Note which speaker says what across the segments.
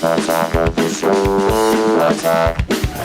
Speaker 1: Attack of the Show. Attack.
Speaker 2: Welcome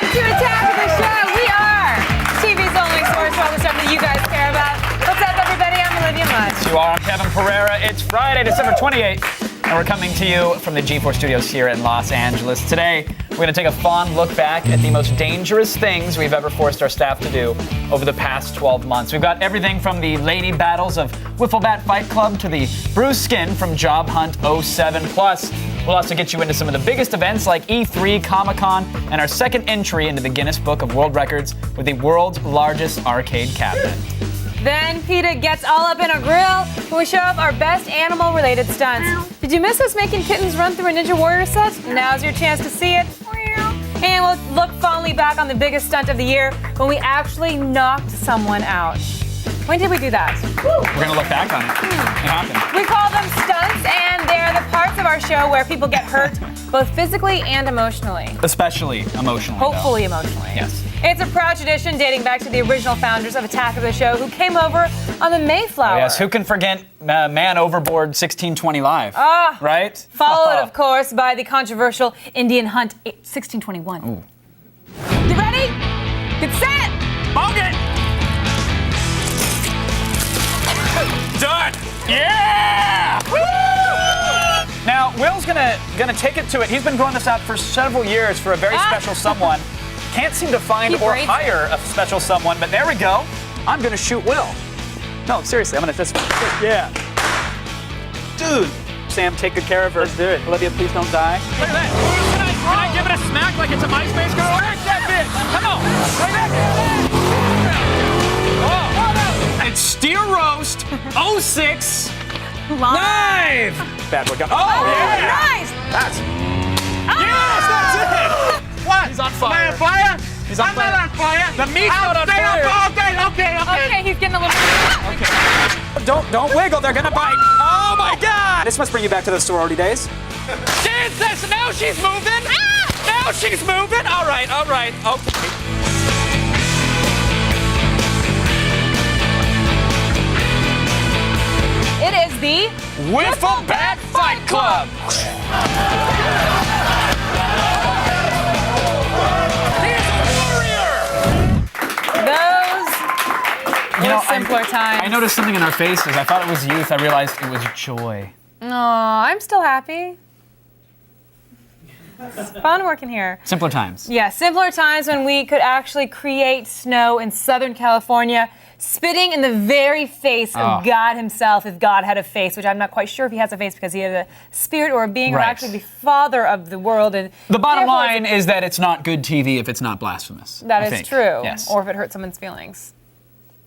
Speaker 2: to Attack of the Show. We are TV's only source for all the stuff that you guys care about. What's up, everybody? I'm Olivia Munn.
Speaker 3: You are. I'm Kevin Pereira. It's Friday, December 28th, and we're coming to you from the G4 studios here in Los Angeles. Today, we're going to take a fond look back at the most dangerous things we've ever forced our staff to do over the past 12 months. We've got everything from the lady battles of Wiffle Bat Fight Club to the bruised skin from Job Hunt 07. Plus, we'll also get you into some of the biggest events like E3, Comic-Con, and our second entry into the Guinness Book of World Records with the world's largest arcade cabinet.
Speaker 2: Then PETA gets all up in a grill when we show off our best animal-related stunts. Did you miss us making kittens run through a Ninja Warrior set? Now's your chance to see it. And we'll look fondly back on the biggest stunt of the year when we actually knocked someone out. When did we do that?
Speaker 3: We're going to look back on it. It happened.
Speaker 2: We call them stunts, and they're the parts of our show where people get hurt, both physically and emotionally.
Speaker 3: Especially emotionally.
Speaker 2: Hopefully emotionally.
Speaker 3: Yes.
Speaker 2: It's a proud tradition dating back to the original founders of Attack of the Show who came over on the Mayflower.
Speaker 3: Oh, yes, who can forget Man Overboard 1620 Live? Right?
Speaker 2: Followed, of course, by the controversial Indian Hunt 1621.
Speaker 3: Ooh.
Speaker 2: You ready? Get set!
Speaker 3: Bogan! Done! Yeah! Woo! Now, Will's gonna take it to it. He's been growing this out for several years for a very special someone. Can't seem to find or hire a special someone, but there we go. I'm gonna shoot Will. No, seriously, I'm gonna just, yeah. Dude, Sam, take good care of her. Let's do it. Olivia, please don't die. Look at that. Can I give it a smack like it's a MySpace girl? Smack that bitch. Come on. Right back. Oh. It's Steer Roast 06 live. Bad boy gun. Oh, yeah.
Speaker 2: Nice!
Speaker 3: Yes, that's it. What? He's on fire.
Speaker 4: Am I on fire?
Speaker 3: He's on fire.
Speaker 4: I'm not on fire.
Speaker 3: The meat's not on fire.
Speaker 2: Okay, he's getting a little...
Speaker 3: Okay. Don't wiggle. They're gonna bite. Oh my God! This must bring you back to the sorority days. Jesus! Now she's moving. Now she's moving. All right. Okay.
Speaker 2: It is the...
Speaker 3: Wiffle Bat Fight Club.
Speaker 2: Those simpler times.
Speaker 3: I noticed something in our faces. I thought it was youth. I realized it was joy.
Speaker 2: Aw, I'm still happy. It's fun working here.
Speaker 3: Simpler times.
Speaker 2: Yeah, simpler times when we could actually create snow in Southern California, spitting in the very face of God himself, if God had a face, which I'm not quite sure if he has a face because he had a spirit or a being or actually the father of the world. And
Speaker 3: the bottom line is that it's not good TV if it's not blasphemous.
Speaker 2: That is true.
Speaker 3: Yes.
Speaker 2: Or if it hurts someone's feelings.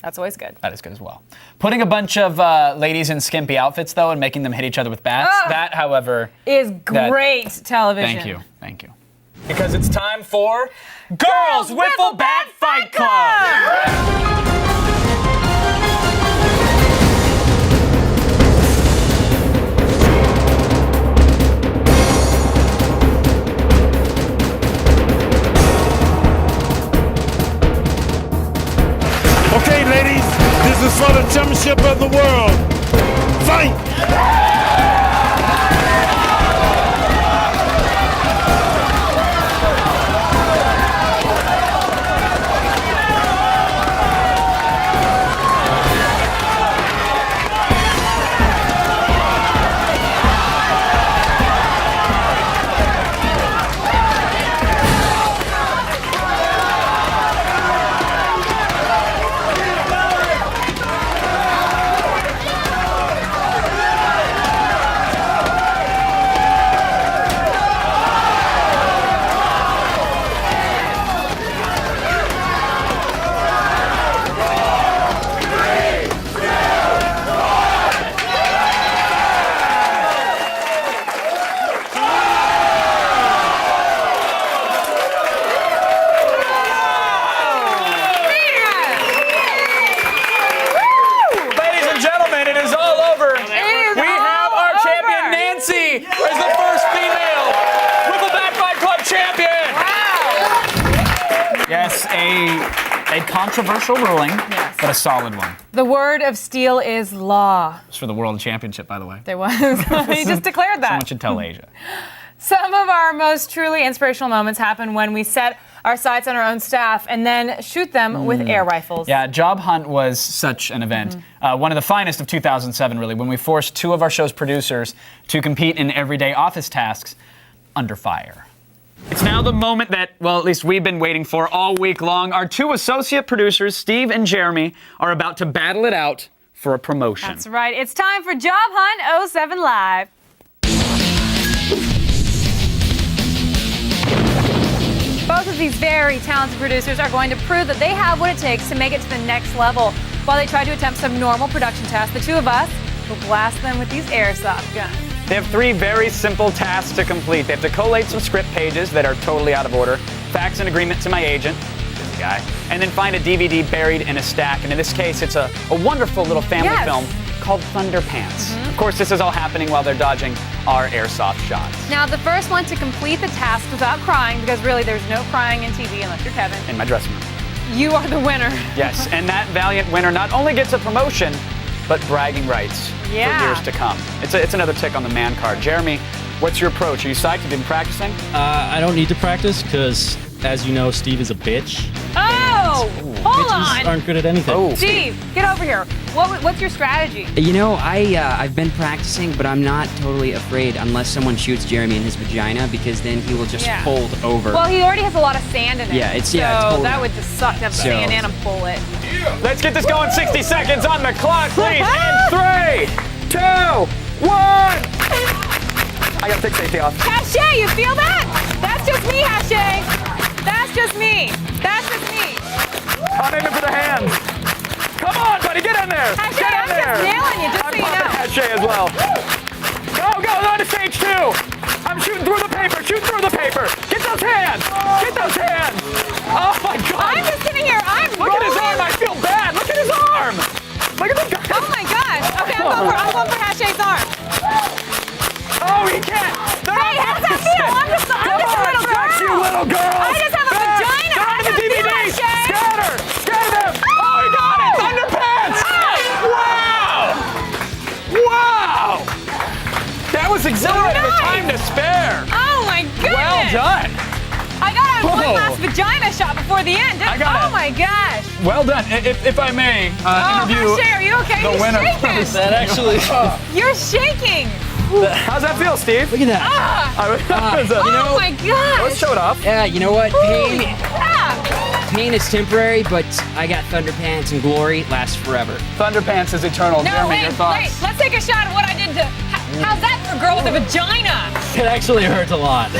Speaker 2: That's always good.
Speaker 3: That is good as well. Putting a bunch of ladies in skimpy outfits, though, and making them hit each other with bats, that, however...
Speaker 2: is great television.
Speaker 3: Thank you. Because it's time for... Girls Wiffle Bat Fight Club!
Speaker 4: Okay, ladies, this is for the championship of the world. Fight!
Speaker 3: A controversial ruling,
Speaker 2: Yes.
Speaker 3: but a solid one.
Speaker 2: The word of steel is law.
Speaker 3: It's for the World Championship, by the way.
Speaker 2: There was. He just declared that.
Speaker 3: Someone should tell Asia.
Speaker 2: Some of our most truly inspirational moments happen when we set our sights on our own staff and then shoot them with air rifles.
Speaker 3: Yeah, Job Hunt was such an event. One of the finest of 2007, really, when we forced 2 of our show's producers to compete in everyday office tasks under fire. It's now the moment that, well, at least we've been waiting for all week long. Our 2 associate producers, Steve and Jeremy, are about to battle it out for a promotion.
Speaker 2: That's right. It's time for Job Hunt 07 Live. Both of these very talented producers are going to prove that they have what it takes to make it to the next level. While they try to attempt some normal production tasks, the 2 of us will blast them with these airsoft guns.
Speaker 3: They have 3 very simple tasks to complete. They have to collate some script pages that are totally out of order, fax an agreement to my agent, this guy, and then find a DVD buried in a stack. And in this case, it's a wonderful little family film called Thunderpants. Of course, this is all happening while they're dodging our airsoft shots.
Speaker 2: Now, the first one to complete the task without crying, because really there's no crying in TV unless you're Kevin.
Speaker 3: In my dressing room.
Speaker 2: You are the winner.
Speaker 3: Yes, and that valiant winner not only gets a promotion, but bragging rights for years to come. It's another tick on the man card. Jeremy, what's your approach? Are you psyched? You've been practicing?
Speaker 5: I don't need to practice because, as you know, Steve is a bitch.
Speaker 2: Oh! Hold
Speaker 5: Bitches
Speaker 2: on!
Speaker 5: aren't good at anything.
Speaker 3: Oh.
Speaker 2: Steve, get over here. What's your strategy?
Speaker 6: You know, I've been practicing, but I'm not totally afraid unless someone shoots Jeremy in his vagina, because then he will just fold over.
Speaker 2: Well, he already has a lot of sand in it.
Speaker 6: Yeah, it's-
Speaker 2: so
Speaker 6: yeah, totally.
Speaker 2: that would just suck to have sand and a bullet.
Speaker 3: Let's get this going. 60 seconds on the clock, please. And 3, 2, 1. I gotta take safety off.
Speaker 2: Hache, you feel that? That's just me, Hache. That's just me. That's just me.
Speaker 3: I'm aiming for the hands. Come on, buddy, get in there.
Speaker 2: Hache,
Speaker 3: Get in
Speaker 2: I'm
Speaker 3: there.
Speaker 2: just nailing you, just
Speaker 3: I'm
Speaker 2: so you
Speaker 3: pumping
Speaker 2: know.
Speaker 3: Hache as well. Go, on to stage 2. I'm shooting through the paper. Shoot through the paper. Get those hands. Get those hands. Oh my God.
Speaker 2: I'm just sitting here. I'm
Speaker 3: Look at his
Speaker 2: rolling.
Speaker 3: arm. I feel bad. Look at his arm. Look at the guy.
Speaker 2: Oh my gosh. Okay, I'm going for Hache's arm.
Speaker 3: Oh, he can't.
Speaker 2: Hey, how does that feel? I'm just a little girl.
Speaker 3: Flex, you little girl.
Speaker 2: I just have a vagina.
Speaker 3: Down
Speaker 2: How
Speaker 3: to
Speaker 2: does
Speaker 3: the
Speaker 2: that feel,
Speaker 3: DVD.
Speaker 2: Hache?
Speaker 3: Scatter. Scatter them. Oh, he got it. Thunderpants. Wow. That was exhilarating with time to spare.
Speaker 2: Oh my goodness.
Speaker 3: Well done.
Speaker 2: I got a one
Speaker 3: Whoa.
Speaker 2: last vagina shot before the end.
Speaker 3: I got
Speaker 2: Oh
Speaker 3: it.
Speaker 2: my gosh.
Speaker 3: Well done. If I may interview
Speaker 2: Hache, are you okay?
Speaker 3: the
Speaker 2: You're
Speaker 3: winner.
Speaker 2: shaking.
Speaker 5: That actually.
Speaker 2: You're shaking.
Speaker 3: How's that feel, Steve?
Speaker 6: Look at that.
Speaker 2: Oh my gosh.
Speaker 3: Let's show it off.
Speaker 6: Yeah, you know what?
Speaker 2: Ah.
Speaker 6: Pain is temporary, but I got Thunderpants, and glory lasts forever.
Speaker 3: Thunderpants is eternal.
Speaker 2: No,
Speaker 3: Jeremy,
Speaker 2: wait,
Speaker 3: your thoughts?
Speaker 2: wait. Let's take a shot of what I did to. How's that for a girl with a vagina?
Speaker 5: It actually hurts a lot.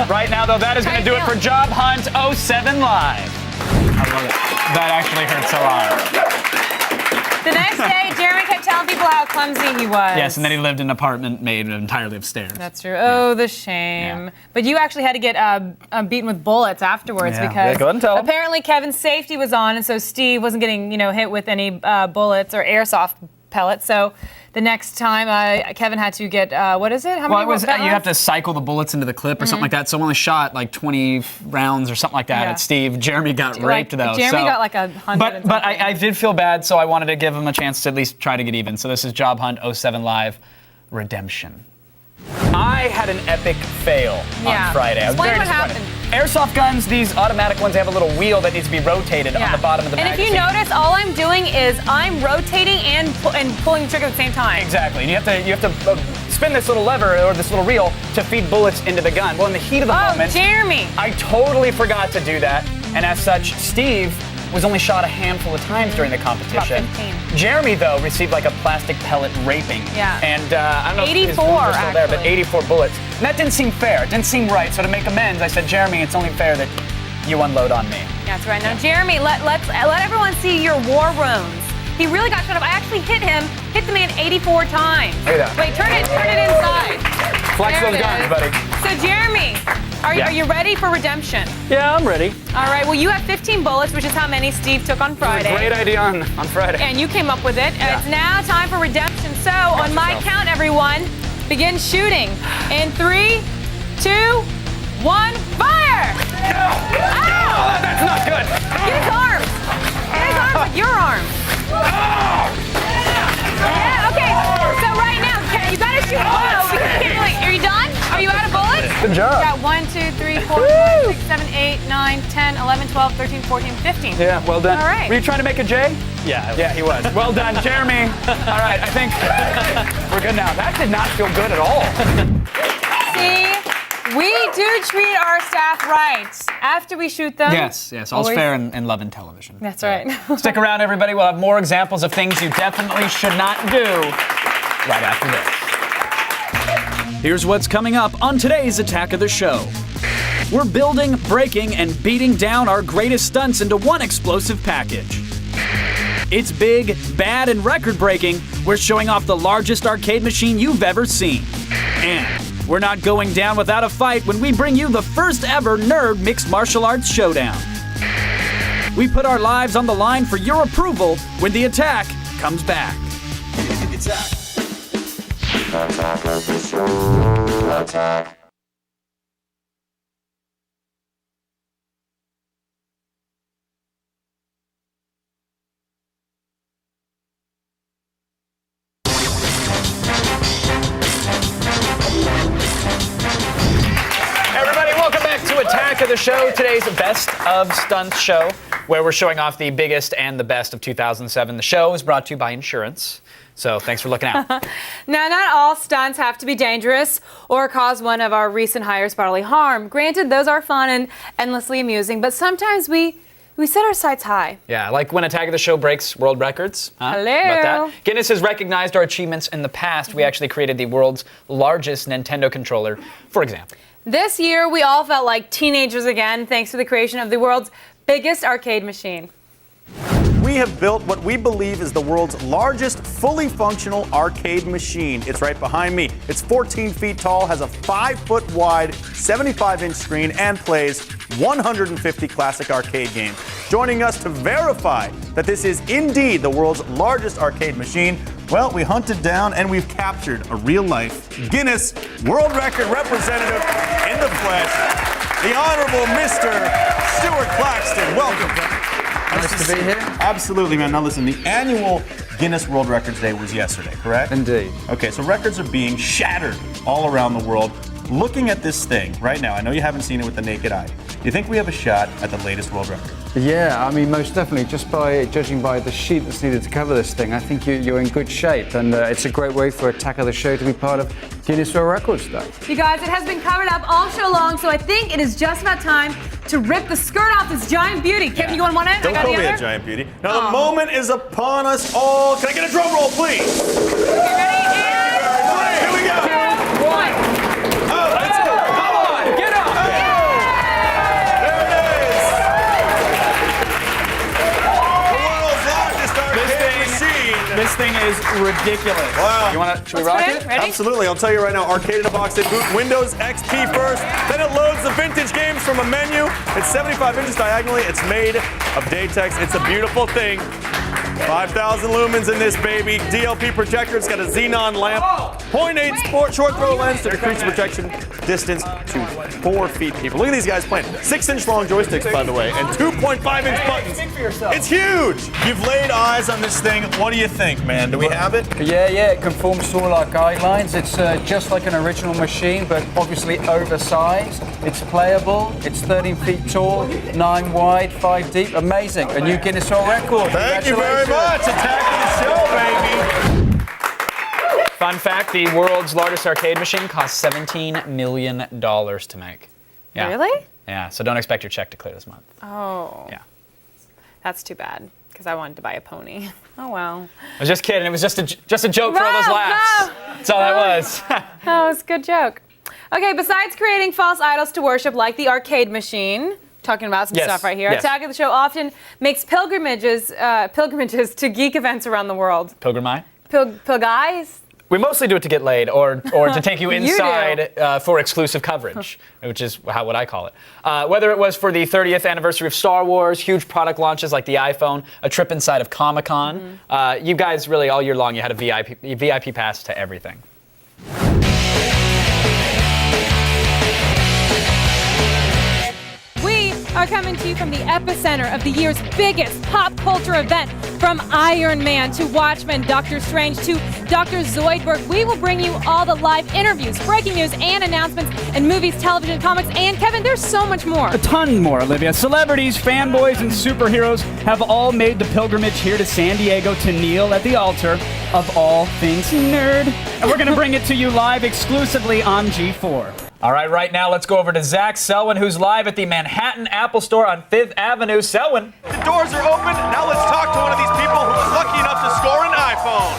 Speaker 3: Right now, though, that is going to do it for Job Hunt 07 Live. I love it. That actually hurts a lot.
Speaker 2: The next day, Jeremy kept telling people how clumsy he was.
Speaker 3: Yes, and then he lived in an apartment made entirely of stairs.
Speaker 2: That's true. Oh, the shame.
Speaker 3: Yeah.
Speaker 2: But you actually had to get beaten with bullets afterwards
Speaker 3: Yeah.
Speaker 2: because
Speaker 3: Yeah, go ahead and tell 'em.
Speaker 2: apparently Kevin's safety was on, and so Steve wasn't getting hit with any bullets or airsoft pellets. So the next time, Kevin had to get what is it? How
Speaker 3: Well,
Speaker 2: many?
Speaker 3: it was you
Speaker 2: pellets?
Speaker 3: have to cycle the bullets into the clip or something like that. So I only shot like 20 rounds or something like that
Speaker 2: Yeah.
Speaker 3: at Steve. Jeremy got raped though.
Speaker 2: Jeremy
Speaker 3: so.
Speaker 2: got like 100.
Speaker 3: But I did feel bad, so I wanted to give him a chance to at least try to get even. So this is Job Hunt 07 Live Redemption. I had an epic fail on Friday. I was
Speaker 2: Explain
Speaker 3: very
Speaker 2: what
Speaker 3: disappointed.
Speaker 2: happened.
Speaker 3: Airsoft guns, these automatic ones, they have a little wheel that needs to be rotated on the bottom of the
Speaker 2: and
Speaker 3: magazine.
Speaker 2: if you notice, all I'm doing is I'm rotating and pulling the trigger at the same time.
Speaker 3: Exactly. And you have to spin this little lever or this little reel to feed bullets into the gun. Well, in the heat of the moment,
Speaker 2: Jeremy.
Speaker 3: I totally forgot to do that. And as such, Steve was only shot a handful of times during the competition.
Speaker 2: About 15.
Speaker 3: Jeremy, though, received like a plastic pellet raping.
Speaker 2: Yeah.
Speaker 3: And I don't know if his
Speaker 2: 84
Speaker 3: wounds are still there, but
Speaker 2: actually.
Speaker 3: 84 bullets. And that didn't seem fair. It didn't seem right. So to make amends, I said, Jeremy, it's only fair that you unload on me.
Speaker 2: That's right. Now, Jeremy, let everyone see your war wounds. He really got shot up. I actually hit the man 84 times.
Speaker 3: Look at that.
Speaker 2: Wait, turn it inside.
Speaker 3: Flex
Speaker 2: There
Speaker 3: those
Speaker 2: it
Speaker 3: guns,
Speaker 2: is.
Speaker 3: buddy.
Speaker 2: So, Jeremy, are
Speaker 3: Yeah.
Speaker 2: you ready for redemption?
Speaker 3: Yeah, I'm ready.
Speaker 2: All right. Well, you have 15 bullets, which is how many Steve took on Friday.
Speaker 3: Great idea on Friday.
Speaker 2: And you came up with it. It's now time for redemption. So, on my count, everyone, begin shooting. In 3, 2, 1, fire!
Speaker 3: No, that's not good. Good job.
Speaker 2: Got 1, 2, 3, 4, 5, 6, 7, 8, 9, 10, 11, 12, 13, 14, 15.
Speaker 3: Yeah, well done.
Speaker 2: All right.
Speaker 3: Were you trying to make a J?
Speaker 5: Yeah.
Speaker 3: Yeah, he was. Well done, Jeremy. All right, I think we're good now. That did not feel good at all.
Speaker 2: See, we do treat our staff right after we shoot them.
Speaker 3: Yes, all's
Speaker 2: Always-
Speaker 3: fair in love and television.
Speaker 2: That's right.
Speaker 3: Stick around, everybody. We'll have more examples of things you definitely should not do right after this. Here's what's coming up on today's Attack of the Show. We're building, breaking, and beating down our greatest stunts into one explosive package. It's big, bad, and record-breaking. We're showing off the largest arcade machine you've ever seen. And we're not going down without a fight when we bring you the first ever Nerd Mixed Martial Arts Showdown. We put our lives on the line for your approval when the attack comes back.
Speaker 1: Attack of the show. Attack.
Speaker 3: Everybody, welcome back to Attack of the Show, today's Best of Stunts show, where we're showing off the biggest and the best of 2007. The show is brought to you by insurance, so thanks for looking out.
Speaker 2: Now, not all stunts have to be dangerous or cause one of our recent hires bodily harm. Granted, those are fun and endlessly amusing, but sometimes we set our sights high.
Speaker 3: Yeah, like when Attack of the Show breaks world records. Huh?
Speaker 2: Hello.
Speaker 3: About that? Guinness has recognized our achievements in the past. We actually created the world's largest Nintendo controller, for example.
Speaker 2: This year, we all felt like teenagers again, thanks to the creation of the world's biggest arcade machine.
Speaker 7: We have built what we believe is the world's largest fully functional arcade machine. It's right behind me. It's 14 feet tall, has a 5-foot wide, 75-inch screen, and plays 150 classic arcade games. Joining us to verify that this is indeed the world's largest arcade machine, well, we hunted down and we've captured a real-life Guinness World Record representative in the flesh, the Honorable Mr. Stuart Claxton. Welcome.
Speaker 8: Nice to be here.
Speaker 7: Absolutely, man. Now listen, the annual Guinness World Records Day was yesterday, correct?
Speaker 8: Indeed.
Speaker 7: Okay, so records are being shattered all around the world. Looking at this thing right now, I know you haven't seen it with the naked eye. Do you think we have a shot at the latest world record?
Speaker 8: Yeah, I mean, most definitely. Just by judging by the sheet that's needed to cover this thing, I think you're in good shape, and it's a great way for Attack of the Show to be part of Guinness World Records Day.
Speaker 2: You guys, it has been covered up all show long, so I think it is just about time to rip the skirt off this giant beauty. Kevin, you go on one end,
Speaker 7: Don't
Speaker 2: I got
Speaker 7: call
Speaker 2: the
Speaker 7: me
Speaker 2: other.
Speaker 7: a giant beauty. Now the moment is upon us all. Can I get a drum roll, please?
Speaker 2: Okay, ready? And
Speaker 7: Here we go.
Speaker 2: 2, 1.
Speaker 7: Oh, let's go.
Speaker 3: Come on, get up!
Speaker 7: There it is. The world's largest arcade machine.
Speaker 3: This thing is ridiculous.
Speaker 7: Wow.
Speaker 3: Should we rock
Speaker 2: Put it
Speaker 3: it?
Speaker 2: in. Ready?
Speaker 7: Absolutely. I'll tell you right now, Arcade in a Box, they boot Windows XP first, then it loads the vintage games from a menu. It's 75 inches diagonally. It's made of Datex. It's a beautiful thing. 5,000 lumens in this baby. DLP projector. It's got a xenon lamp. 0.8 short throw lens to decrease the projection distance to 4 feet, people. Look at these guys playing. 6-inch long joysticks, by the way, and 2.5-inch buttons.
Speaker 3: Think for yourself.
Speaker 7: It's huge. You've laid eyes on this thing. What do you think, man? Do we have it?
Speaker 8: Yeah, it conforms to all our guidelines. It's just like an original machine, but obviously oversized. It's playable. It's 13 feet tall, 9 wide, 5 deep. Amazing. A new Guinness World Record.
Speaker 7: Thank you very much. Attack of the show, baby.
Speaker 3: Fun fact, the world's largest arcade machine cost $17 million to make. Yeah.
Speaker 2: Really?
Speaker 3: Yeah, so don't expect your check to clear this month.
Speaker 2: Oh.
Speaker 3: Yeah.
Speaker 2: That's too bad, because I wanted to buy a pony. Oh, well.
Speaker 3: I was just kidding. It was just a joke for all those
Speaker 2: No,
Speaker 3: laughs.
Speaker 2: no.
Speaker 3: That's all that was.
Speaker 2: Oh, it's a good joke. Okay, besides creating false idols to worship like the arcade machine, talking about some
Speaker 3: Yes,
Speaker 2: stuff right here,
Speaker 3: yes.
Speaker 2: Attack of the Show often makes pilgrimages to geek events around the world.
Speaker 3: Pilgrimage?
Speaker 2: Pilguys?
Speaker 3: We mostly do it to get laid or to take you
Speaker 2: You
Speaker 3: inside for exclusive coverage, which is what I call it. Whether it was for the 30th anniversary of Star Wars, huge product launches like the iPhone, a trip inside of Comic-Con, you guys really all year long you had a VIP pass to everything.
Speaker 2: We are are coming to you from the epicenter of the year's biggest pop culture event. From Iron Man to Watchmen, Doctor Strange to Dr. Zoidberg, we will bring you all the live interviews, breaking news, and announcements in movies, television, comics, and Kevin, there's so much more.
Speaker 9: A ton more, Olivia. Celebrities, fanboys, and superheroes have all made the pilgrimage here to San Diego to kneel at the altar of all things nerd. And we're going to bring it to you live exclusively on G4.
Speaker 3: All right now let's go over to Zach Selwyn, who's live at the Manhattan Apple Store on 5th Avenue. Selwyn.
Speaker 7: The doors are open. Now let's talk to one of these people who was lucky enough to score an iPhone.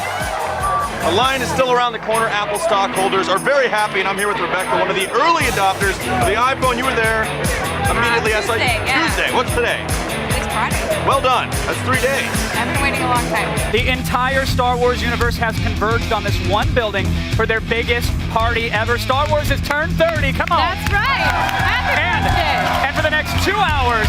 Speaker 7: The line is still around the corner. Apple stockholders are very happy, and I'm here with Rebecca, one of the early adopters of the iPhone. You were there immediately. I saw you. Tuesday. What's today?
Speaker 10: It's Friday.
Speaker 7: Well done. That's 3 days.
Speaker 10: I've been waiting a long time.
Speaker 9: The entire Star Wars universe has converged on this one building for their biggest party ever. Star Wars has turned 30. Come on.
Speaker 2: That's right. Happy birthday.
Speaker 9: And for the next 2 hours,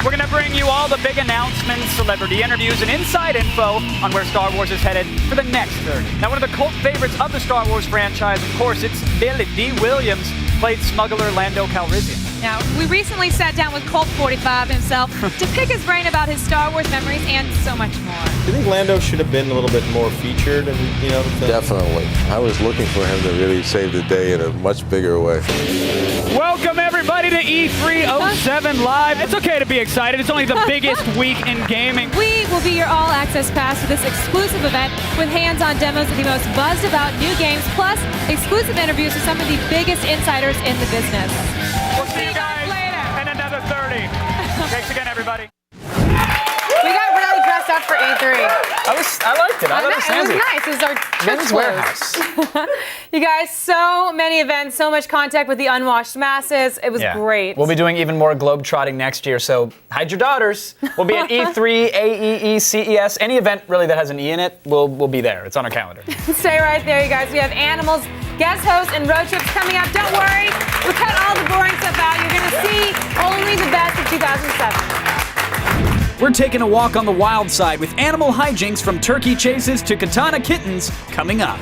Speaker 9: we're going to bring you all the big announcements, celebrity interviews, and inside info on where Star Wars is headed for the next 30. Now, one of the cult favorites of the Star Wars franchise, of course, it's Billy D. Williams, played smuggler Lando Calrissian.
Speaker 2: Now, we recently sat down with Colt 45 himself to pick his brain about his Star Wars memories and so much more.
Speaker 11: Do you think Lando should have been a little bit more featured in, the film?
Speaker 12: Definitely. I was looking for him to really save the day in a much bigger way.
Speaker 9: Welcome, everybody, to E307 Live. It's okay to be excited. It's only the biggest week in gaming.
Speaker 2: We will be your all-access pass to this exclusive event with hands-on demos of the most buzzed-about new games, plus exclusive interviews with some of the biggest insiders in the business.
Speaker 9: We'll see you guys later in another 30. Thanks again, everybody.
Speaker 2: We got really dressed up for E3.
Speaker 3: I liked it. I thought
Speaker 2: it was nice. It was our
Speaker 3: Men's
Speaker 2: church
Speaker 3: Warehouse.
Speaker 2: clothes. You guys, so many events, so much contact with the unwashed masses. It was great.
Speaker 3: We'll be doing even more globetrotting next year, so hide your daughters. We'll be at E3, AEE, CES, any event really that has an E in it, we'll be there. It's on our calendar.
Speaker 2: Stay right there, you guys. We have animals, guest hosts, and road trips coming up. Don't worry, we cut all the boring stuff out. You're going to see only the best of 2007.
Speaker 9: We're taking a walk on the wild side with animal hijinks from turkey chases to katana kittens coming up.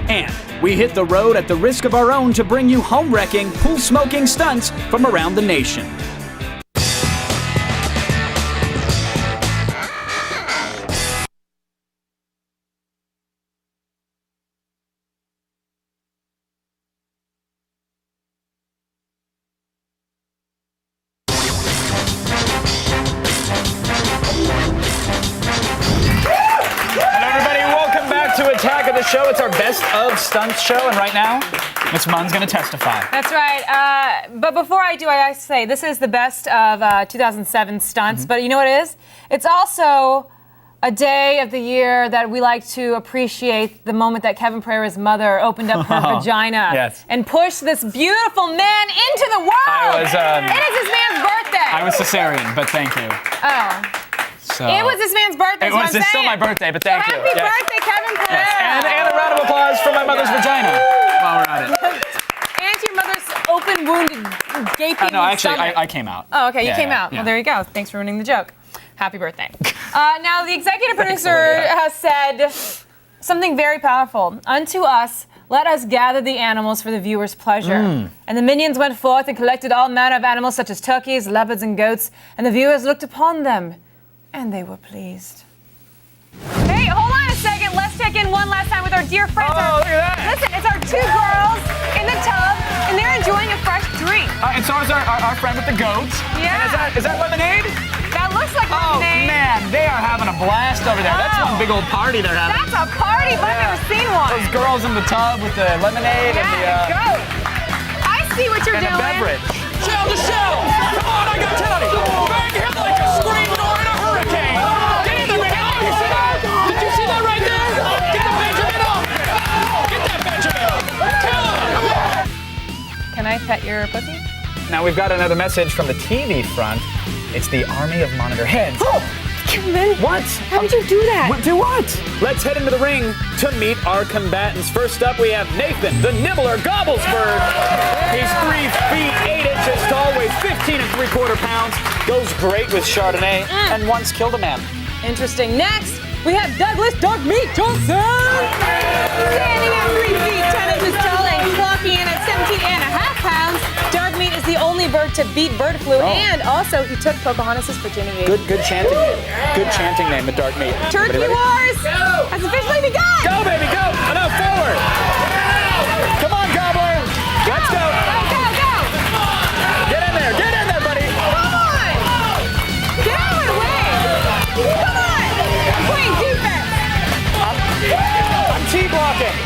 Speaker 9: And we hit the road at the risk of our own to bring you home-wrecking, pool-smoking stunts from around the nation.
Speaker 3: Show. It's our best of stunts show, and right now, Miss Munn's going to testify.
Speaker 2: That's right. But before I do, I have to say this is the best of 2007 stunts. But you know what it is? It's also a day of the year that we like to appreciate the moment that Kevin Pereira's mother opened up her vagina and pushed this beautiful man into the world.
Speaker 3: It
Speaker 2: is this man's birthday.
Speaker 3: I was cesarean, but thank you.
Speaker 2: Oh.
Speaker 3: So,
Speaker 2: it was this man's birthday.
Speaker 3: It's still my birthday, but thank you.
Speaker 2: Happy birthday, Kevin Pereira.
Speaker 3: Yes. And a round of applause for my mother's vagina while we're at it.
Speaker 2: And your mother's open, wounded, gaping
Speaker 3: No, actually,
Speaker 2: stomach.
Speaker 3: I came out.
Speaker 2: Oh, okay, you came out. Well, there you go. Thanks for ruining the joke. Happy birthday. Now, the executive producer has said something very powerful. Unto us, let us gather the animals for the viewer's pleasure. And the minions went forth and collected all manner of animals such as turkeys, leopards, and goats, and the viewers looked upon them. And they were pleased. Hey, hold on a second. Let's check in one last time with our dear friends.
Speaker 3: Oh, look at that.
Speaker 2: Listen, it's our two girls in the tub, and they're enjoying a fresh drink.
Speaker 3: And so is our friend with the goats.
Speaker 2: Yeah.
Speaker 3: And is that lemonade?
Speaker 2: That looks like lemonade.
Speaker 3: Oh, man, they are having a blast over there. That's one big old party they're having.
Speaker 2: That's a party, but I've never seen one.
Speaker 3: Those girls in the tub with the lemonade and the...
Speaker 2: goat. I see what you're
Speaker 3: and
Speaker 2: doing.
Speaker 3: the beverage.
Speaker 9: Shell to shell! Come on, I got to tell you! Bang him like a screaming or in a hurricane! Get in there, man! You see that? Did you see that right there? Get the Benjamin off! Get that Benjamin! Kill him!
Speaker 2: Can I pet your pussy?
Speaker 3: Now we've got another message from the TV front. It's the Army of Monitor Heads. Oh!
Speaker 2: Kevin!
Speaker 3: What?
Speaker 2: How did you do that?
Speaker 3: Do what? Let's head into the ring to meet our combatants. First up, we have Nathan, the Nibbler Gobblesberg. He's 3 feet 8 inches tall, weighs 15 3/4 pounds, goes great with Chardonnay, and once killed a man.
Speaker 2: Interesting. Next, we have Douglas Dog Meat Johnson. Standing at 3 feet 10 inches tall and clocking in at 17.5 pounds, Dog Meat is the only bird to beat bird flu, and also he took Pocahontas' virginity.
Speaker 3: Good chanting name. Good chanting name, the dark meat.
Speaker 2: Turkey
Speaker 3: Everybody ready?
Speaker 2: Wars has officially begun.
Speaker 3: Go, baby, go! Enough, forward! Come on, Gobbler! Let's go!
Speaker 2: Go!
Speaker 3: Get in there, buddy!
Speaker 2: Come on! Get out of the way! Come on! I'm playing defense.
Speaker 3: I'm T-blocking!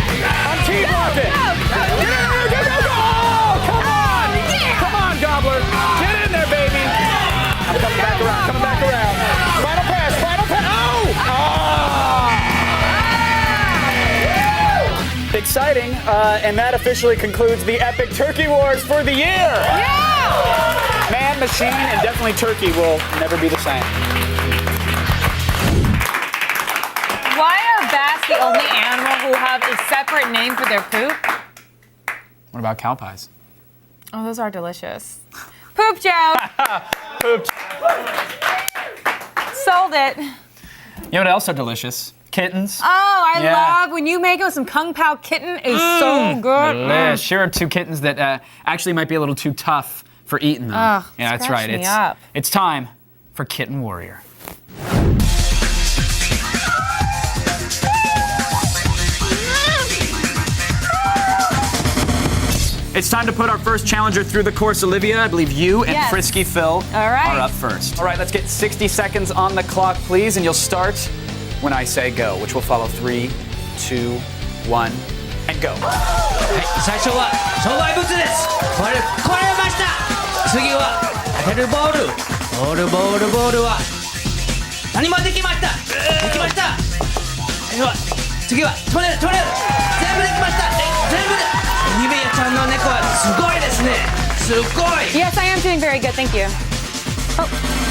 Speaker 2: Go!
Speaker 3: Go! Oh, come on! Come on, Gobbler! Get in there, baby! I'm coming back around. Final pass! Oh! Exciting, and that officially concludes the epic Turkey Wars for the year!
Speaker 2: Yeah!
Speaker 3: Man, machine, and definitely turkey will never be the same.
Speaker 2: Why are bats the only animal who have a separate name for their poop?
Speaker 3: What about cow pies?
Speaker 2: Oh, those are delicious. Poop joke.
Speaker 3: Pooped.
Speaker 2: Sold it.
Speaker 3: You know what else are delicious? Kittens.
Speaker 2: Oh, I
Speaker 3: Yeah.
Speaker 2: love when you make it with some Kung Pao kitten. It's so good.
Speaker 3: Delish. Here are two kittens that actually might be a little too tough for eating them.
Speaker 2: Ugh,
Speaker 3: yeah, that's
Speaker 2: scratch
Speaker 3: right.
Speaker 2: me up.
Speaker 3: It's time for Kitten Warrior. It's time to put our first challenger through the course. Olivia, I believe you and
Speaker 2: Yes.
Speaker 3: Frisky Phil
Speaker 2: right.
Speaker 3: are up first. All right, let's get 60 seconds on the clock, please, and you'll start when I say go, which will follow 3, 2, 1, and go.
Speaker 13: 最初は障害物です。これました。次は当てるボールは何もできました。できました。次は止める。全部できました。全部で。ニベアちゃんの猫はすごいですね。すごい。
Speaker 2: Yes, I am doing very good. Thank you. Oh,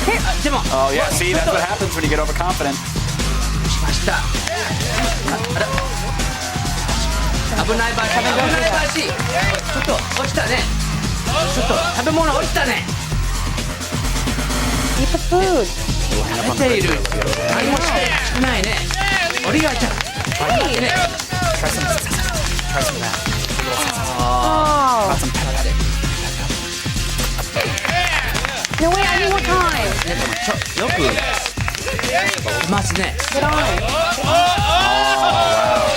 Speaker 2: here.
Speaker 13: でも。
Speaker 3: Oh yeah, see, that's what happens when you get overconfident.
Speaker 13: しました。危ない場合。ちょっと落ちたね。ちょっと食べ物落ちたね。
Speaker 2: Eat the food.
Speaker 13: 食べている。何もしてないね。オリガちゃん。ね。
Speaker 3: Try some of that.
Speaker 2: Oh.
Speaker 3: Got some pepper.
Speaker 2: No, wait, I need more time.
Speaker 13: よくいますね。
Speaker 2: Get on.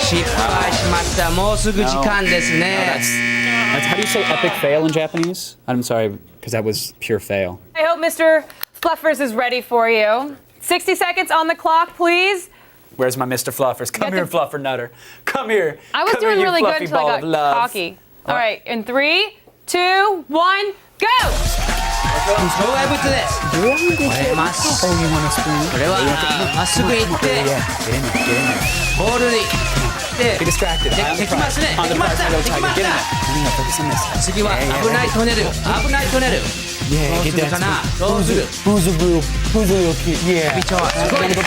Speaker 13: 失敗しました。もうすぐ時間ですね。
Speaker 3: That's how do you say epic fail in Japanese? I'm sorry, because that was pure fail.
Speaker 2: I hope Mr. Fluffers is ready for you. 60 seconds on the clock, please.
Speaker 3: Where's my Mr. Fluffers? Come
Speaker 2: Get
Speaker 3: here,
Speaker 2: the-
Speaker 3: Fluffer Nutter. Come here.
Speaker 2: I was
Speaker 3: Come here,
Speaker 2: doing
Speaker 3: you
Speaker 2: really good
Speaker 3: fluffy
Speaker 2: until I
Speaker 3: ball
Speaker 2: got
Speaker 3: of love.
Speaker 2: cocky. All right, in 3, 2, 1, go!
Speaker 13: 障害物です。これまっすぐ。これはまっすぐ行ってボールに行ってできますね。できました。次は危ないトンネル。どうするかな。どうする。
Speaker 3: Who's a real kid? Yeah.
Speaker 13: ビチョはすごいですね。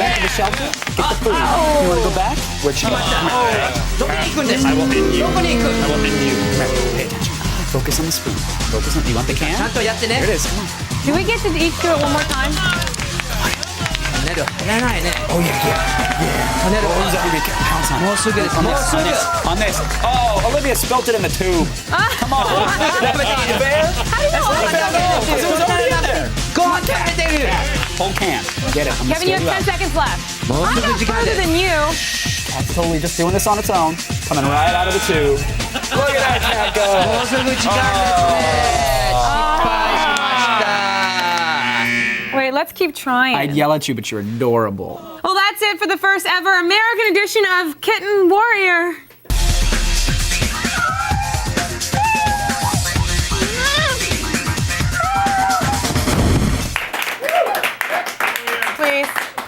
Speaker 3: You wanna go back? We're
Speaker 13: 来ました。どこに行くんです。どこに行く。
Speaker 3: Focus on the spoon. Focus on. You want the
Speaker 13: ちゃ
Speaker 3: can?
Speaker 13: んとやってね。
Speaker 3: Here it is. Come on.
Speaker 2: Do we get to each do it one more time?
Speaker 13: トンネル入らないね。
Speaker 3: Oh yeah.
Speaker 13: トンネル
Speaker 3: Pounce on it.
Speaker 13: もうすぐです。
Speaker 3: On
Speaker 13: もう
Speaker 3: this.
Speaker 13: すぐ。
Speaker 3: On this. Oh, Olivia spilt it in the tube. Come on. That's not fair. That's not fair. No, because it was already in there.
Speaker 13: ご飯食べてる。
Speaker 3: Whole can. Get it. I'm gonna
Speaker 2: Kevin, you
Speaker 3: scale
Speaker 2: have
Speaker 3: you
Speaker 2: 10
Speaker 3: up.
Speaker 2: seconds left.
Speaker 13: もう
Speaker 2: I
Speaker 13: すぐ
Speaker 2: got
Speaker 13: 時間
Speaker 2: further
Speaker 13: です。
Speaker 2: than you.
Speaker 3: Cat's totally just doing this on its own. Coming right out of the tube. Look at that cat go.
Speaker 13: もうすぐ時間ですね。失敗しました。
Speaker 2: Wait, let's keep trying.
Speaker 3: I'd yell at you, but you're adorable.
Speaker 2: Well, that's it for the first ever American edition of Kitten Warrior.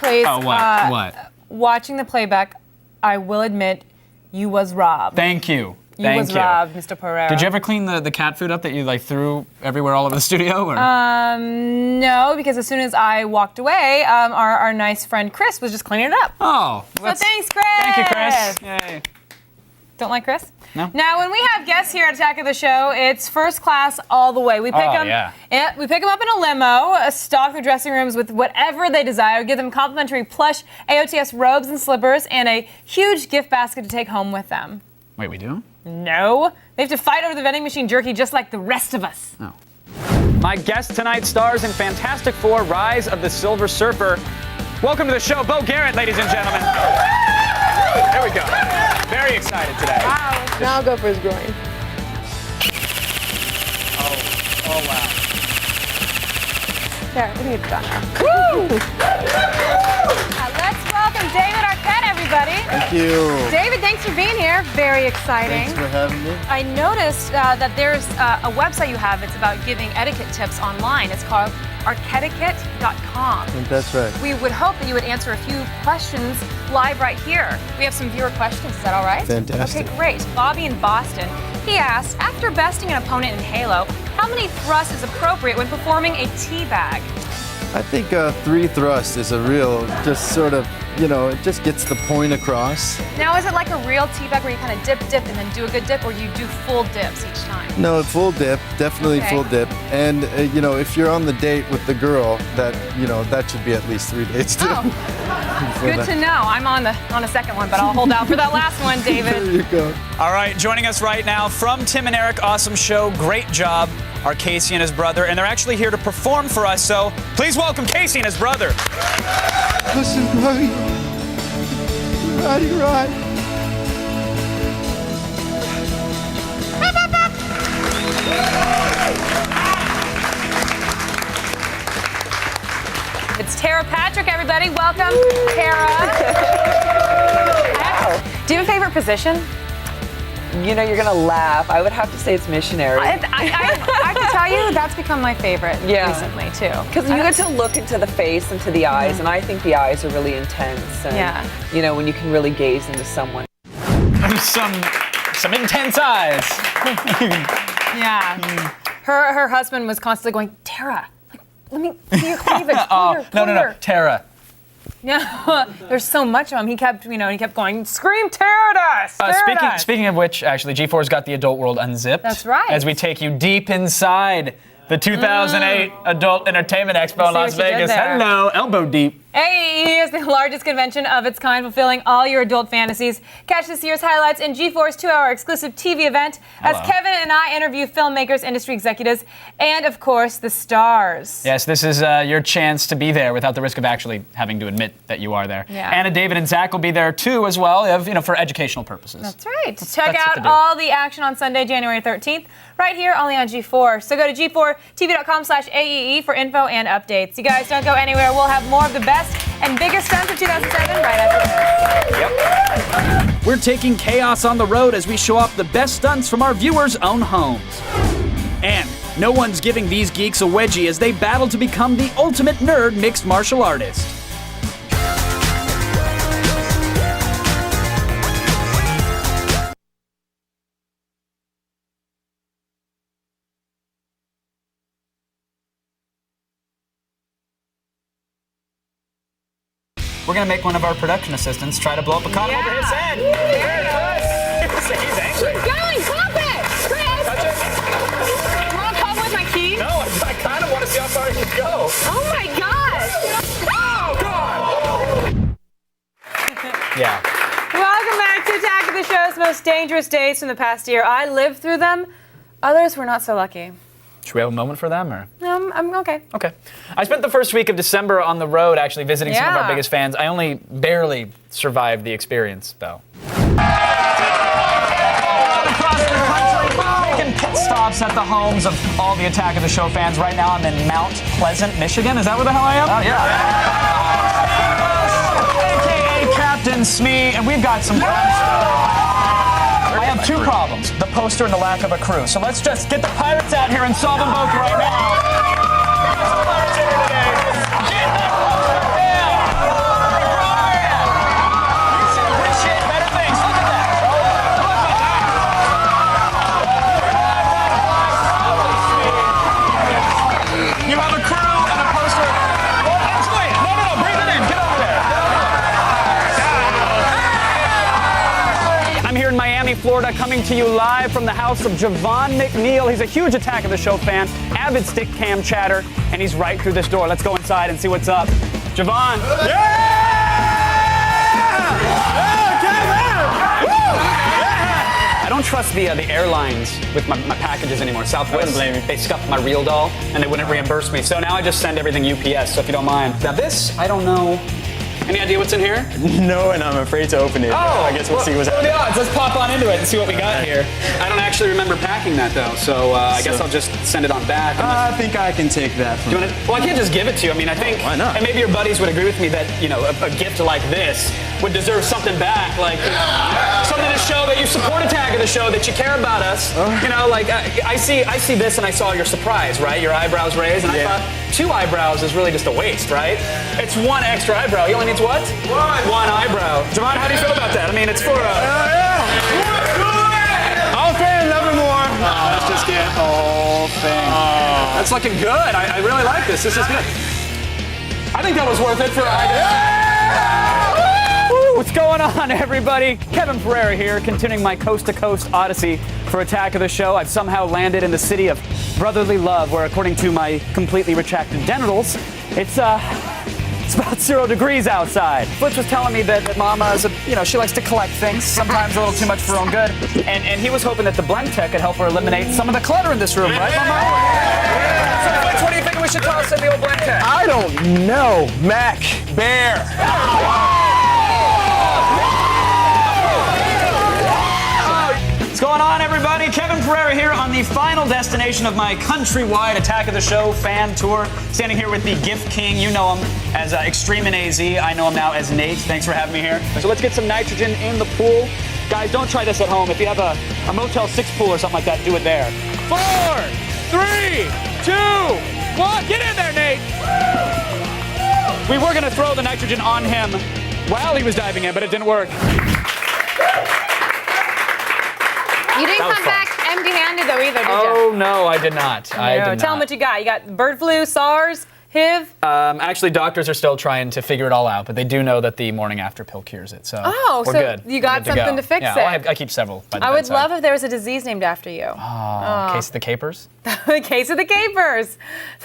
Speaker 2: Please.
Speaker 3: Oh, what? What?
Speaker 2: Watching the playback, I will admit, you was robbed.
Speaker 3: Thank you.
Speaker 2: You
Speaker 3: Thank
Speaker 2: was robbed, Mr. Pereira.
Speaker 3: Did you ever clean the cat food up that you like threw everywhere all over the studio? Or?
Speaker 2: No, because as soon as I walked away, our nice friend Chris was just cleaning it up.
Speaker 3: Oh.
Speaker 2: So thanks, Chris.
Speaker 3: Thank you, Chris. Yay.
Speaker 2: Don't like Chris?
Speaker 3: No.
Speaker 2: Now, when we have guests here at Attack of the Show, it's first class all the way. We pick them.
Speaker 3: Yeah.
Speaker 2: We pick them up in a limo, stock their dressing rooms with whatever they desire, give them complimentary plush AOTS robes and slippers, and a huge gift basket to take home with them.
Speaker 3: Wait, we do?
Speaker 2: No, they have to fight over the vending machine jerky just like the rest of us.
Speaker 3: Oh.
Speaker 9: My guest tonight stars in Fantastic Four: Rise of the Silver Surfer. Welcome to the show, Bo Garrett, ladies and gentlemen. There we go. Very excited today.
Speaker 10: Wow. Now I'll go for his groin.
Speaker 9: Oh wow.
Speaker 10: There, I think it's done now.
Speaker 2: Woo! Let's welcome David Arquette, everybody.
Speaker 14: Thank you.
Speaker 2: David, thanks for being here. Very exciting.
Speaker 14: Thanks for having me.
Speaker 2: I noticed that there's a website you have. It's about giving etiquette tips online. It's called arquetiquette.com.
Speaker 14: That's right.
Speaker 2: We would hope that you would answer a few questions live right here. We have some viewer questions. Is that all right?
Speaker 14: Fantastic.
Speaker 2: Okay, great. Bobby in Boston. He asked, after besting an opponent in Halo, how many thrusts is appropriate when performing a teabag?
Speaker 14: I think 3 thrusts is a real, just sort of, it just gets the point across.
Speaker 2: Now, is it like a real teabag where you kind of dip, and then do a good dip, or you do full dips each time?
Speaker 14: No, full dip, definitely
Speaker 2: Okay.
Speaker 14: full dip. And, if you're on the date with the girl, that should be at least 3 dates too.
Speaker 2: Oh, good to know. I'm on a second one, but I'll hold out for that last one, David.
Speaker 14: There you go.
Speaker 3: All right, joining us right now from Tim and Eric, awesome show, great job, are Casey and his brother, and they're actually here to perform for us, so please welcome Casey and his brother.
Speaker 14: Listen, buddy. Right.
Speaker 2: It's Tara Patrick, everybody. Welcome, Tara. Do you have a favorite position?
Speaker 15: You're going to laugh. I would have to say it's missionary.
Speaker 2: I have to tell you, that's become my favorite recently, too.
Speaker 15: Because you get to look into the face and to the eyes, and I think the eyes are really intense. And, when you can really gaze into someone.
Speaker 3: Some intense eyes.
Speaker 2: Yeah. Her husband was constantly going, Tara, let me see your cleavage.
Speaker 3: No, Tara.
Speaker 2: No, there's so much of him. He kept going, scream Tara at us!
Speaker 3: Speaking of which, actually, G4's got the Adult World Unzipped.
Speaker 2: That's right.
Speaker 3: As we take you deep inside the 2008 Adult Entertainment Expo in Las Vegas. Hello, elbow deep.
Speaker 2: AEE is the largest convention of its kind, fulfilling all your adult fantasies. Catch this year's highlights in G4's 2-hour exclusive TV event as Kevin and I interview filmmakers, industry executives, and, of course, the stars.
Speaker 3: Yes, this is your chance to be there without the risk of actually having to admit that you are there.
Speaker 2: Yeah.
Speaker 3: Anna, David, and Zach will be there, too, as well, for educational purposes.
Speaker 2: That's right. Check out all the action on Sunday, January 13th, right here only on G4. So go to g4tv.com/AEE for info and updates. You guys don't go anywhere. We'll have more of the best and biggest stunts of 2007 right after this.
Speaker 9: We're taking chaos on the road as we show off the best stunts from our viewers' own homes. And no one's giving these geeks a wedgie as they battle to become the ultimate nerd mixed martial artist. We're gonna make one of our production assistants try to blow up a condom over his head. There it is. He's angry.
Speaker 2: Keep going, pop it! Chris!
Speaker 3: Touch it.
Speaker 2: You want to pop with my key?
Speaker 3: No, I kind of want to see how far he can go.
Speaker 2: Oh my gosh!
Speaker 3: Oh, God! Yeah.
Speaker 2: Welcome back to Attack of the Show's most dangerous days from the past year. I lived through them. Others were not so lucky.
Speaker 3: Should we have a moment for them, or?
Speaker 2: I'm okay.
Speaker 3: Okay. I spent the first week of December on the road actually visiting some of our
Speaker 2: Yeah.
Speaker 3: biggest fans. I only barely survived the experience, though. Across the country, making pit stops at the homes of all the Attack of the Show fans. Right now I'm in Mount Pleasant, Michigan. Is that where the hell I am?
Speaker 9: Oh, yeah.
Speaker 3: AKA Captain Smee, and we've got some I have two problems, the poster and the lack of a crew. So let's just get the pirates out here and solve them both right now. Get some pirates in here today. Get that poster down. You should appreciate better things. Look at that. You have a crew and a poster. Well, explain. No, breathe it in. Get over there. I'm here in Miami, Florida, coming to you live from the house of Javon McNeil. He's a huge Attack of the Show fan, avid stick cam chatter, and he's right through this door. Let's go inside and see what's up. Javon. I don't trust
Speaker 9: trust the airlines with my packages anymore. Southwest, they scuffed my real doll and they wouldn't reimburse me. So now I just send everything UPS. So if you don't mind. Now this, I don't know. Any idea what's in here?
Speaker 16: No, and I'm afraid to open it.
Speaker 9: Oh,
Speaker 16: I guess we'll see what's
Speaker 9: happening.
Speaker 16: happening.
Speaker 9: What are the odds? Let's pop on into it and see what we got here. I don't actually remember packing that though, so I guess I'll just send it on back.
Speaker 16: I think I can take that from you.
Speaker 9: Well, I can't just give it to you. I mean, I think,
Speaker 16: why not?
Speaker 9: And maybe your buddies would agree with me that, you know, a gift like this would deserve something back, like something to show that you support Attack of the Show, that you care about us. You know, like I see this and I saw your surprise, right? Your eyebrows raised, and I thought 2 eyebrows is really just a waste, right? It's 1 extra eyebrow. He only needs what? 1 eyebrow. Javon, how do you feel about that? I mean, it's for
Speaker 16: All fan, love it more.
Speaker 9: Let's just get the whole thing. That's looking good. I really like this. This is good. I think that was worth it for What's going on, everybody? Kevin Pereira here, continuing my coast-to-coast odyssey for Attack of the Show. I've somehow landed in the city of brotherly love, where according to my completely retracted genitals, it's about 0 degrees outside. Flitz was telling me that Mama is she likes to collect things, sometimes a little too much for her own good. And he was hoping that the blend tech could help her eliminate some of the clutter in this room, right, Mama? So Flitz, what do you think we should toss in the old blend tech?
Speaker 16: I don't know. Mac, Bear.
Speaker 9: What's going on, everybody? Kevin Pereira here on the final destination of my countrywide Attack of the Show fan tour. Standing here with the Gift King. You know him as Extreme in AZ. I know him now as Nate. Thanks for having me here. So let's get some nitrogen in the pool. Guys, don't try this at home. If you have a Motel 6 pool or something like that, do it there. 4, 3, 2, 1. Get in there, Nate. We were going to throw the nitrogen on him while he was diving in, but it didn't work.
Speaker 2: You didn't come back empty-handed though either, did you?
Speaker 9: Oh no, I did not. I did not.
Speaker 2: Tell them what you got. You got bird flu, SARS, HIV.
Speaker 9: Actually, doctors are still trying to figure it all out, but they do know that the morning after pill cures it. So we're good.
Speaker 2: You got something to fix it.
Speaker 9: Well, I keep several. By the
Speaker 2: I would
Speaker 9: bedside.
Speaker 2: love if there was a disease named after you.
Speaker 9: Case of the capers.
Speaker 2: Case of the capers.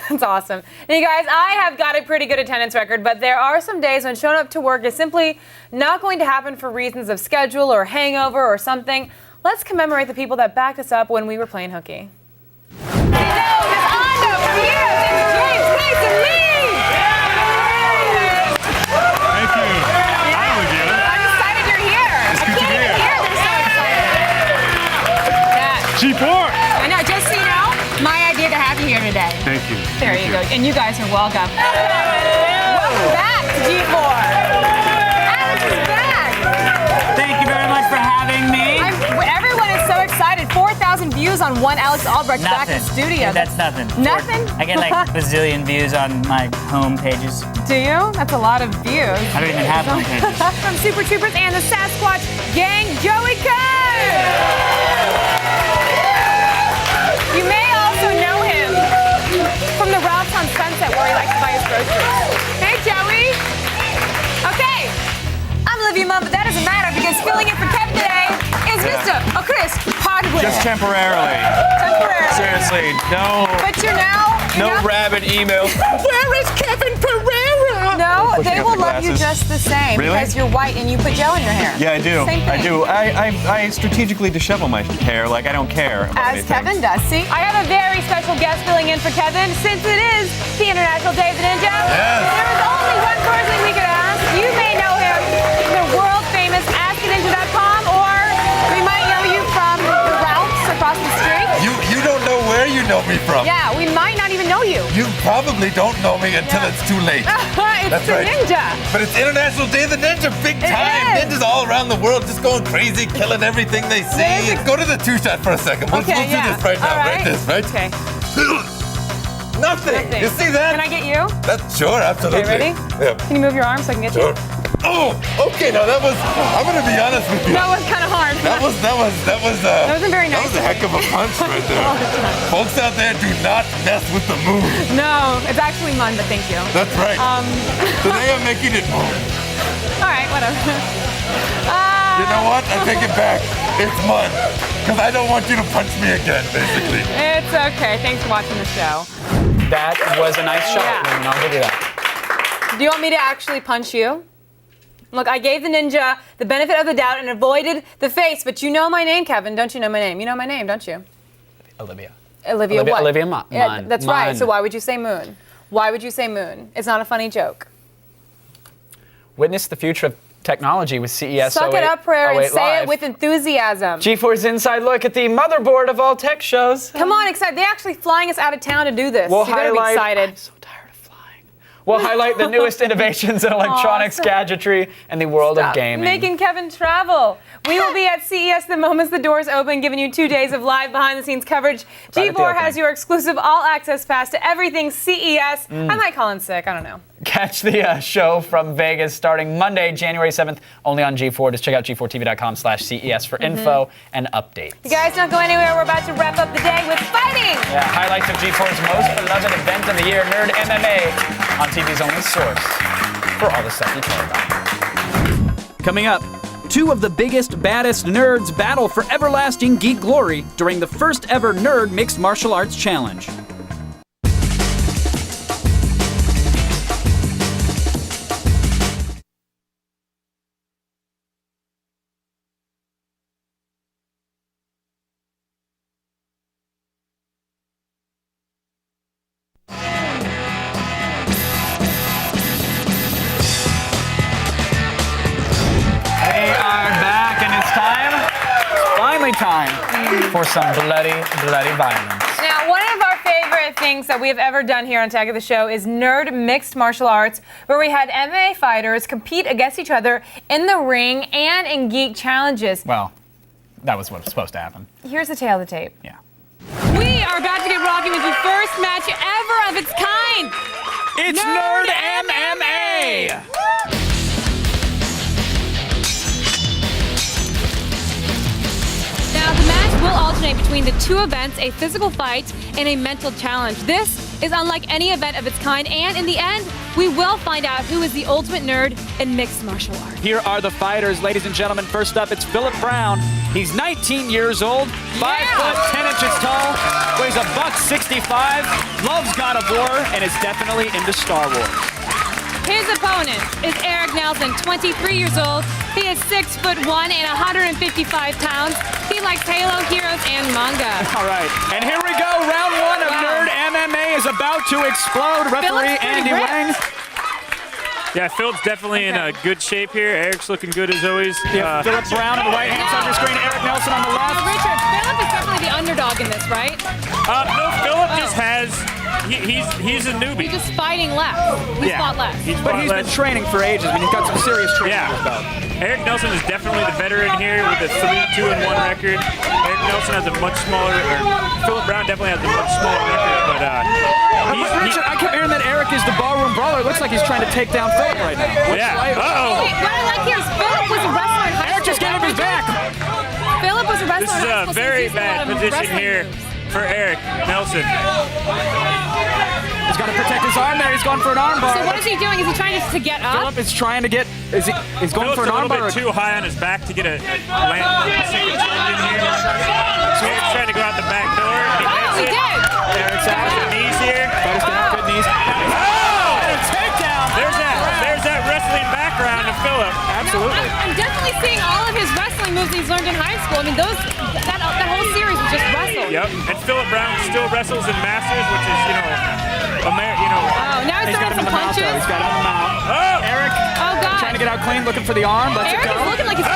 Speaker 2: That's awesome. And you guys, I have got a pretty good attendance record, but there are some days when showing up to work is simply not going to happen for reasons of schedule or hangover or something. Let's commemorate the people that backed us up when we were playing hooky.
Speaker 4: Thank you. Hi, Olivia.
Speaker 2: I'm excited you're here.
Speaker 4: It's
Speaker 2: I
Speaker 4: good to
Speaker 2: can't
Speaker 4: be
Speaker 2: even
Speaker 4: here.
Speaker 2: hear. They're so excited.
Speaker 4: G4.
Speaker 2: I know. Just so you know, my idea to have you here today.
Speaker 4: Thank you.
Speaker 2: There you go. And you guys are welcome. Welcome back to G4. Alex is back.
Speaker 17: Thank you very much for having me.
Speaker 2: Everyone is so excited. 4,000 views on one Alex Albrecht back in studio.
Speaker 17: That's nothing.
Speaker 2: Nothing?
Speaker 17: I get like a bazillion views on my home pages.
Speaker 2: Do you? That's a lot of views.
Speaker 17: I don't even have home pages.
Speaker 2: From Super Troopers and the Sasquatch Gang, Joey Cohn! You may also know him from the Ralph's on Sunset where he likes to buy his groceries. Hey, Joey! Okay, I'm Olivia Munn, but that doesn't matter because filling in for Kevin today is Mr. Chris Hardwick.
Speaker 16: Just temporarily.
Speaker 2: Temporarily.
Speaker 16: Seriously, no.
Speaker 2: But you're now...
Speaker 16: No rabid emails.
Speaker 2: Where is Kevin Pereira? No, they will love you just the same
Speaker 16: Really?
Speaker 2: because you're white and you put gel in your hair.
Speaker 16: Yeah, I do.
Speaker 2: Same thing.
Speaker 16: I do. I strategically dishevel my hair, like I don't care about
Speaker 2: As
Speaker 16: anything.
Speaker 2: Kevin does. See, I have a very special guest filling in for Kevin since it is the International Day of the Ninja.
Speaker 16: Yes.
Speaker 2: There is only one person we could ask. You may know him from the world famous AskANinja.com, or we might know you from the Ralphs across the street.
Speaker 18: You don't know where you know me from.
Speaker 2: Yeah, we might not even know you.
Speaker 18: You probably don't know me until it's too late.
Speaker 2: It's
Speaker 18: That's
Speaker 2: the
Speaker 18: right.
Speaker 2: Ninja.
Speaker 18: But it's International Day of the Ninja, big
Speaker 2: It
Speaker 18: time.
Speaker 2: is.
Speaker 18: Ninjas all around the world just going crazy, killing everything they see. Go to the 2-shot for a second. We'll do this right now.
Speaker 2: All
Speaker 18: Right this, right?
Speaker 2: Okay.
Speaker 18: Nothing. You see that?
Speaker 2: Can I get you?
Speaker 18: Sure, absolutely.
Speaker 2: Okay, ready?
Speaker 18: Yeah.
Speaker 2: Can you move your arm so I can get
Speaker 18: Sure.
Speaker 2: you?
Speaker 18: Oh, okay. Now that was. I'm gonna be honest with you.
Speaker 2: That was kind of hard.
Speaker 18: That wasn't very nice. That was a heck of a punch right there. Folks out there, do not mess with the moon.
Speaker 2: No, it's actually Mun, but thank you.
Speaker 18: That's right. Today I'm making it moon.
Speaker 2: All right, whatever.
Speaker 18: You know what? I take it back. It's mud. Because I don't want you to punch me again, basically.
Speaker 2: It's okay. Thanks for watching the show.
Speaker 9: That was a nice shot.
Speaker 2: Yeah.
Speaker 9: I'll give you that.
Speaker 2: Do you want me to actually punch you? Look, I gave the ninja the benefit of the doubt and avoided the face, but you know my name, Kevin. Don't you know my name? You know my name, don't you?
Speaker 3: Olivia.
Speaker 2: Olivia what?
Speaker 3: Olivia Munn.
Speaker 2: Yeah, that's right.
Speaker 3: Munn.
Speaker 2: So why would you say Moon? Why would you say Moon? It's not a funny joke.
Speaker 3: Witness the future of technology with CES.
Speaker 2: Suck it up, Prayer, and say it with enthusiasm.
Speaker 3: G4's inside look at the motherboard of all tech shows.
Speaker 2: Come on, excited. They're actually flying us out of town to do this.
Speaker 3: We'll
Speaker 2: you better be excited.
Speaker 3: I'm so tired of flying. We'll highlight the newest innovations in electronics, gadgetry, and the world of gaming.
Speaker 2: Making Kevin travel. We will be at CES the moment the doors open, giving you 2 days of live behind-the-scenes coverage. G4 has your exclusive all-access pass to everything CES. I might call in sick. I don't know.
Speaker 3: Catch the show from Vegas starting Monday, January 7th, only on G4. Just check out g4tv.com/CES for info and updates.
Speaker 2: You guys don't go anywhere. We're about to wrap up the day with fighting.
Speaker 3: Yeah, highlights of G4's most beloved event of the year, Nerd MMA, on TV's only source for all the stuff you care about.
Speaker 9: Coming up, 2 of the biggest, baddest nerds battle for everlasting geek glory during the first ever Nerd Mixed Martial Arts Challenge.
Speaker 3: Time for some bloody violence.
Speaker 2: Now, one of our favorite things that we have ever done here on Tag of the Show is Nerd Mixed Martial Arts, where we had MMA fighters compete against each other in the ring and in geek challenges.
Speaker 3: Well, that was what was supposed to happen.
Speaker 2: Here's the tail of the tape.
Speaker 3: Yeah.
Speaker 2: We are about to get rocking with the first match ever of its kind.
Speaker 9: It's Nerd MMA!
Speaker 2: Now, the match will alternate between the 2 events, a physical fight and a mental challenge. This is unlike any event of its kind, and in the end, we will find out who is the ultimate nerd in mixed martial arts.
Speaker 9: Here are the fighters, ladies and gentlemen. First up, it's Philip Brown. He's 19 years old, 5 foot 10 inches tall, weighs $165, loves God of War, and is definitely into Star Wars.
Speaker 2: His opponent is Eric Nelson, 23 years old. He is 6'1" and 155 pounds. He likes Halo, Heroes, and manga.
Speaker 9: All right, and here we go. Round 1 of Nerd MMA is about to explode. Referee Andy Wang.
Speaker 19: Yeah, Philip's definitely in a good shape here. Eric's looking good as always.
Speaker 9: Philip Brown on the right hand side of the screen. Eric Nelson on the left.
Speaker 2: Richard, Philip is definitely the underdog in this, right?
Speaker 19: No, Philip just has. He's a newbie.
Speaker 2: He's just fighting less. He's fought less.
Speaker 9: But he's been training for ages. I mean, he's got some serious training.
Speaker 19: Yeah. Eric Nelson is definitely the veteran here with a 3-2-1 record. Eric Nelson has a much smaller, or Philip Brown definitely has a much smaller record, but
Speaker 9: Richard, I kept hearing that Eric is the ballroom brawler. It looks like he's trying to take down Philip right now.
Speaker 19: Uh-oh.
Speaker 2: Wait, what I like here is Philip was a wrestler in high school.
Speaker 9: Eric just gave him his back.
Speaker 2: Philip was a wrestler
Speaker 19: This
Speaker 2: in high
Speaker 19: is
Speaker 2: school.
Speaker 19: a very
Speaker 2: so
Speaker 19: bad position here for Eric Nelson.
Speaker 9: He's got to protect his arm there. He's going for an arm bar.
Speaker 2: So what is he doing? Is he trying to get up?
Speaker 9: Philip is trying to get. He's going for an arm bar.
Speaker 19: Philip's a little bit too high on his back to get a land single in here. So Eric's trying to go out the back door.
Speaker 2: He did.
Speaker 19: Eric's out with the knees here.
Speaker 9: Good knees.
Speaker 19: Oh! And a takedown. There's that wrestling background of Philip.
Speaker 9: Absolutely.
Speaker 2: I'm definitely seeing all of his wrestling moves he's learned in high school. I mean, that whole series was just wrestle.
Speaker 19: Yep. And Philip Brown still wrestles in Masters, which is,
Speaker 2: Oh, now he's throwing some punches.
Speaker 9: He's got him in the mouth.
Speaker 19: Oh,
Speaker 9: Eric.
Speaker 2: Oh, God.
Speaker 9: Trying to get out clean, looking for the arm. Let's
Speaker 2: Eric
Speaker 9: it go.
Speaker 2: is looking like he's...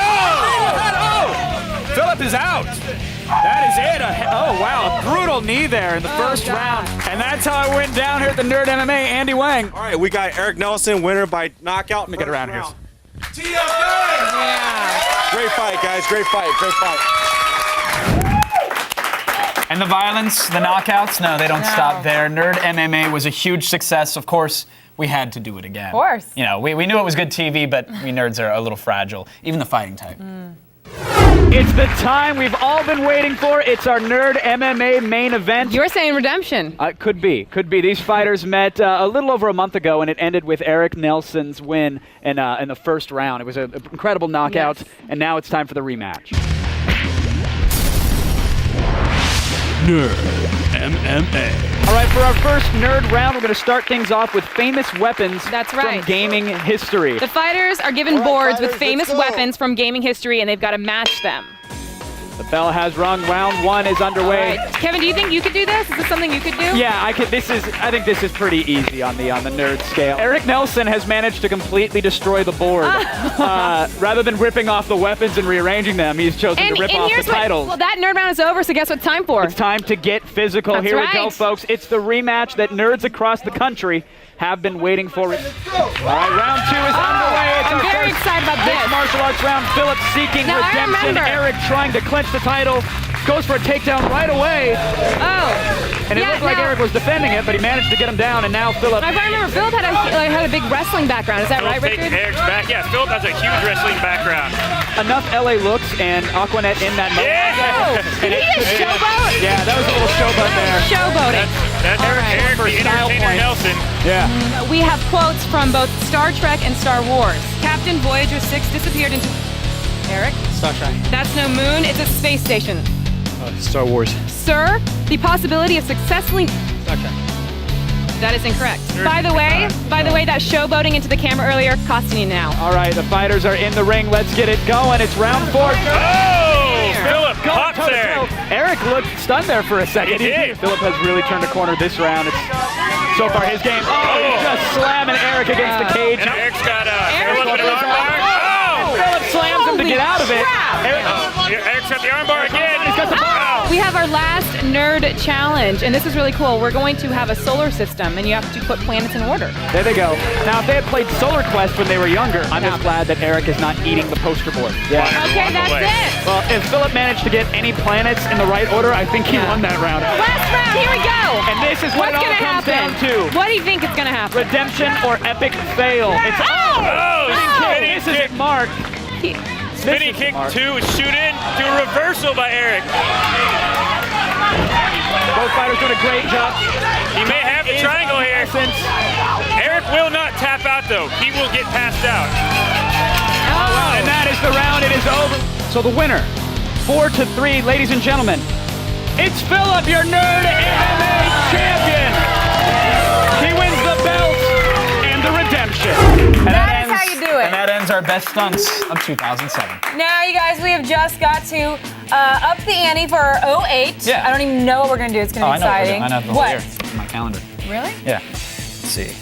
Speaker 9: Philip is out. That is it. Oh, wow. A brutal knee there in the first round. And that's how it went down here at the Nerd MMA. Andy Wang.
Speaker 11: All right, we got Eric Nelson, winner by knockout.
Speaker 9: Let me get around here.
Speaker 11: Yeah. Great fight, guys. Great fight. Great fight.
Speaker 3: And the violence, the knockouts, no, they don't stop there. Nerd MMA was a huge success. Of course, we had to do it again.
Speaker 2: Of course.
Speaker 3: You know, we knew it was good TV, but we nerds are a little fragile, even the fighting type.
Speaker 9: It's the time we've all been waiting for. It's our Nerd MMA main event.
Speaker 2: You were saying redemption.
Speaker 9: Could be. These fighters met a little over a month ago, and it ended with Eric Nelson's win in the first round. It was an incredible knockout, and now it's time for the rematch.
Speaker 20: Nerd MMA.
Speaker 9: All right, for our first nerd round, we're going to start things off with famous weapons from gaming history.
Speaker 2: The fighters are given boards with famous weapons from gaming history, and they've got to match them.
Speaker 9: The bell has rung. Round 1 is underway.
Speaker 2: Right. Kevin, do you think you could do this? Is this something you could do?
Speaker 9: Yeah, I could. I think this is pretty easy on the nerd scale. Eric Nelson has managed to completely destroy the board. Rather than ripping off the weapons and rearranging them, he's chosen to rip off the titles.
Speaker 2: Well, that nerd round is over, so guess what it's time for?
Speaker 9: It's time to get physical.
Speaker 2: That's
Speaker 9: Here we
Speaker 2: right.
Speaker 9: go, folks. It's the rematch that nerds across the country have been waiting for. All right, round 2 is underway. It's
Speaker 2: I'm very excited about this.
Speaker 9: Mixed martial arts round. Philip seeking
Speaker 2: Now, I
Speaker 9: redemption.
Speaker 2: remember.
Speaker 9: Eric trying to clinch the title. Goes for a takedown right away.
Speaker 2: Oh.
Speaker 9: And it looked like Eric was defending it, but he managed to get him down, and now Philip.
Speaker 2: I remember Philip had a big wrestling background. Is that right, Richard?
Speaker 19: Eric's back. Yeah, Philip has a huge wrestling background.
Speaker 9: Enough LA looks and Aquanet in that moment.
Speaker 19: Yeah!
Speaker 2: Did he just showboat?
Speaker 9: Yeah, that was a little showboat there.
Speaker 2: Showboating.
Speaker 19: That's Eric,
Speaker 9: for
Speaker 19: the
Speaker 9: style
Speaker 19: entertainer
Speaker 9: points.
Speaker 19: Nelson.
Speaker 9: Yeah.
Speaker 2: We have quotes from both Star Trek and Star Wars. Captain Voyager 6 disappeared into... Eric?
Speaker 5: Star Trek.
Speaker 2: That's no moon, it's a space station.
Speaker 5: Star Wars.
Speaker 2: Sir, the possibility of successfully...
Speaker 5: Star Trek.
Speaker 2: That is incorrect. By the way, that showboating into the camera earlier costing you now.
Speaker 9: All right, the fighters are in the ring. Let's get it going. It's round 4.
Speaker 19: Oh! Philip pops Eric.
Speaker 9: Eric looked stunned there for a second.
Speaker 19: He did.
Speaker 9: Philip has really turned a corner this round. It's so far his game. Oh, he's just slamming Eric against the cage.
Speaker 19: And Eric's got Philip in an armbar. Oh!
Speaker 9: Philip slams him to get out of it.
Speaker 19: Eric's got the armbar again.
Speaker 9: He's got the
Speaker 2: We have our last nerd challenge, and this is really cool. We're going to have a solar system, and you have to put planets in order.
Speaker 9: There they go. Now, if they had played Solar Quest when they were younger, I'm just glad that Eric is not eating the poster board. Yeah.
Speaker 2: Okay, that's it.
Speaker 9: Well, if Philip managed to get any planets in the right order, I think he won that round.
Speaker 2: Last round, here we go.
Speaker 9: And this is what
Speaker 2: What's
Speaker 9: it all
Speaker 2: gonna
Speaker 9: comes
Speaker 2: happen?
Speaker 9: down to.
Speaker 2: What do you think is going to happen?
Speaker 9: Redemption or epic fail. It's this is it, Mark.
Speaker 19: Spinning kick 2, shoot in to a reversal by Eric.
Speaker 9: Both fighters doing a great job.
Speaker 19: He may have the triangle here. Eric will not tap out, though. He will get passed out.
Speaker 9: And that is the round. It is over. So the winner, 4-3, ladies and gentlemen, it's Philip, your nerd MMA champion. He wins the belt and the redemption. And
Speaker 2: That is how you do it.
Speaker 3: And that ends our best stunts of 2007.
Speaker 2: Now, you guys, we have just got to up the ante for our 08.
Speaker 3: Yeah.
Speaker 2: I don't even know what we're going to do. It's going to be exciting.
Speaker 3: I know the whole year. It's in my calendar.
Speaker 2: Really?
Speaker 3: Yeah. Let's see.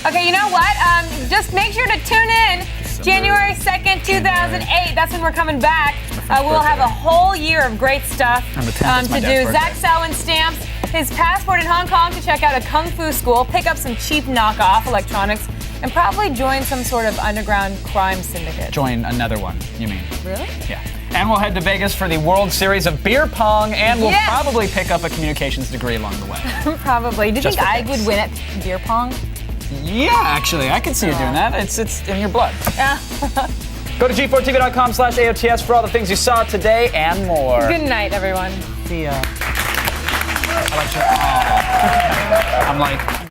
Speaker 2: Okay, you know what? Just make sure to tune in January 2nd, 2008. That's when we're coming back. We'll have a whole year of great stuff
Speaker 3: On the 10th is my
Speaker 2: to
Speaker 3: dad's
Speaker 2: do.
Speaker 3: birthday.
Speaker 2: Zach Selwyn stamps his passport in Hong Kong to check out a kung fu school, pick up some cheap knockoff electronics, and probably join some sort of underground crime syndicate.
Speaker 3: Join another one, you mean?
Speaker 2: Really?
Speaker 3: Yeah. And we'll head to Vegas for the World Series of Beer Pong, and we'll
Speaker 2: Yes.
Speaker 3: probably pick up a communications degree along the way.
Speaker 2: Probably. Do you
Speaker 3: Just
Speaker 2: think
Speaker 3: for
Speaker 2: I
Speaker 3: kicks.
Speaker 2: would win at beer pong?
Speaker 3: Yeah, actually, I could see you doing that. It's in your blood.
Speaker 2: Yeah.
Speaker 3: Go to g4tv.com/AOTS for all the things you saw today and more.
Speaker 2: Good night, everyone.
Speaker 3: See ya. I like your. I'm like.